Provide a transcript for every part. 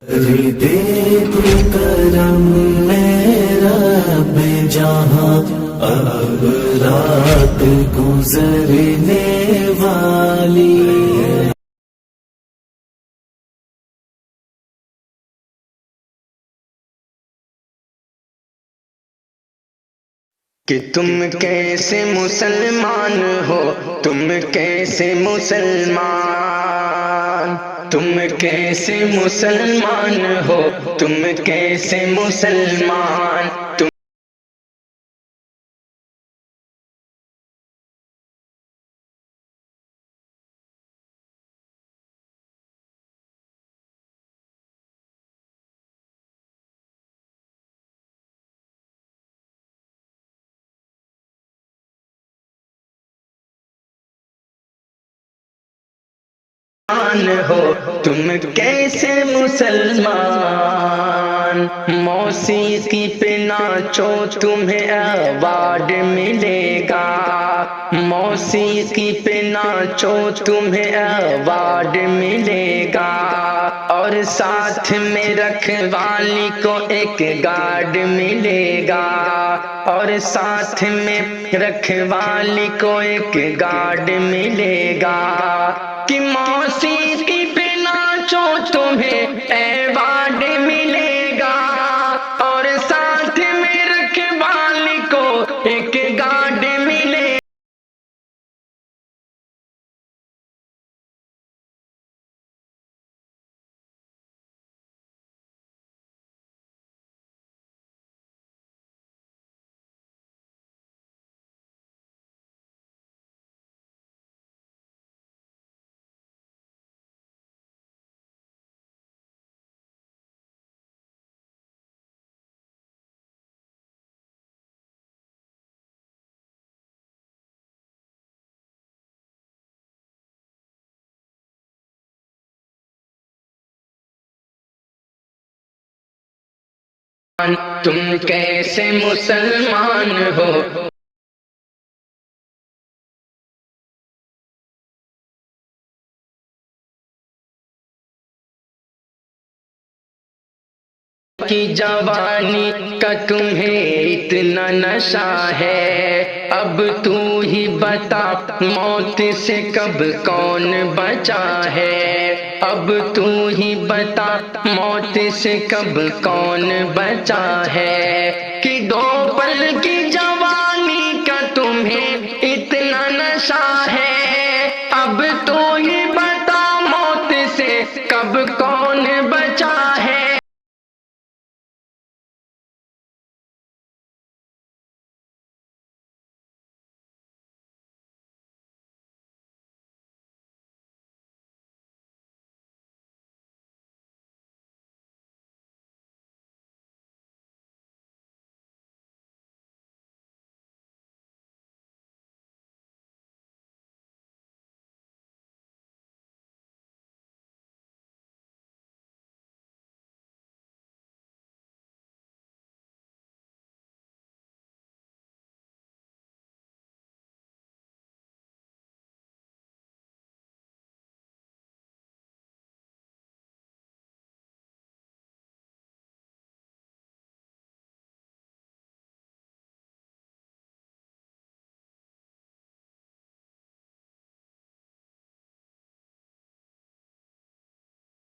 दे तू करम मेरा जहाँ अब रात गुजरने वाली है। कि तुम कैसे मुसलमान हो, तुम कैसे मुसलमान, तुम कैसे मुसलमान हो, तुम कैसे मुसलमान। तुम हो, तुम कैसे मुसलमान। मौसीकी पे नाचो तुम्हें अवार्ड मिलेगा, मौसीकी पे नाचो तुम्हें अवार्ड मिलेगा। और साथ में रखवाली को एक गार्ड मिलेगा, और साथ में रखवाली को एक गार्ड मिलेगा। कि मौसीकी पे नाचो तुम्हें अवार्ड मिलेगा, और साथ में रखवाली को एक गार्ड मिलेगा। तुम कैसे मुसलमान हो, की जवानी का तुम्हें इतना नशा है। अब तू ही बता मौत से कब कौन बचा है। अब तू ही बता मौत से कब कौन बचा है। कि दो पल की जवानी का तुम्हें इतना नशा है। अब तू ही बता मौत से कब कौन बचा है।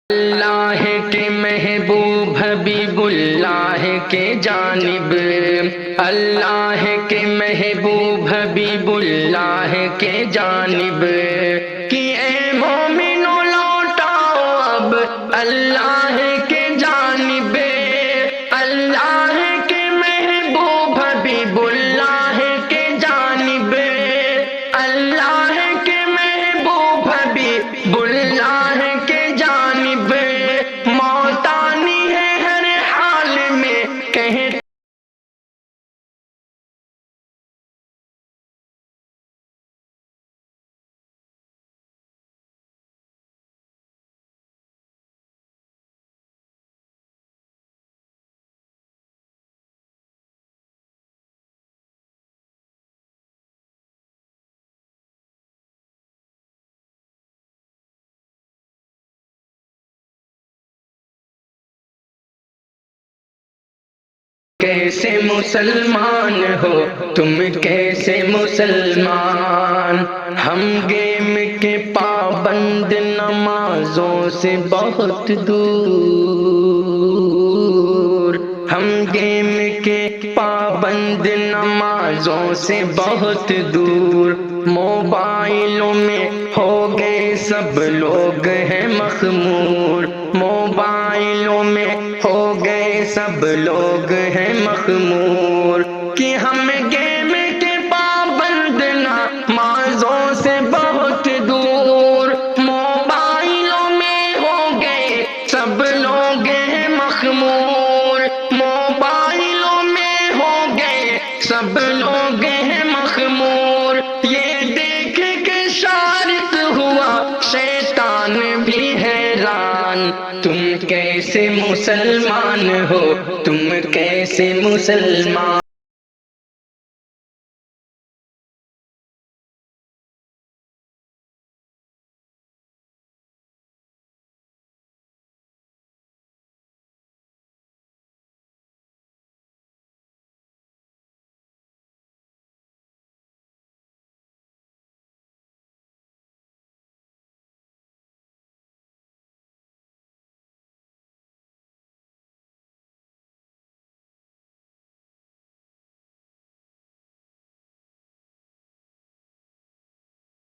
अल्लाह के महबूब हबीबुल्लाह के जानिब, अल्लाह के महबूब हबीबुल्लाह के जानिब। कि ए मोमिनो लौटाओ अब अल्लाह के जानिब। अल्लाह के महबूब हबीबुल्लाह के जानिब, अल्लाह के महबूब हबीबुल्लाह के जानिब। मौत आनी है हर हाल में कहे कैसे मुसलमान हो, तुम कैसे मुसलमान। हम गेम के पाबंद, नमाजों से बहुत दूर। हम गेम के पाबंद, नमाजों से बहुत दूर। मोबाइलों में हो गए सब लोग हैं मखमूर। मोबाइलों में हो गए सब लोग हैं मखमूर। कि हम गेम के पाबंद, नमाजों से बहुत दूर। मोबाइलों में हो गए सब लोग हैं मखमूर। मोबाइलों में हो गए सब लोग हैं मखमूर। ये देख के शारिक हुआ शैतान भी हैरान। तुम कैसे मुसलमान हो, तुम कैसे मुसलमान।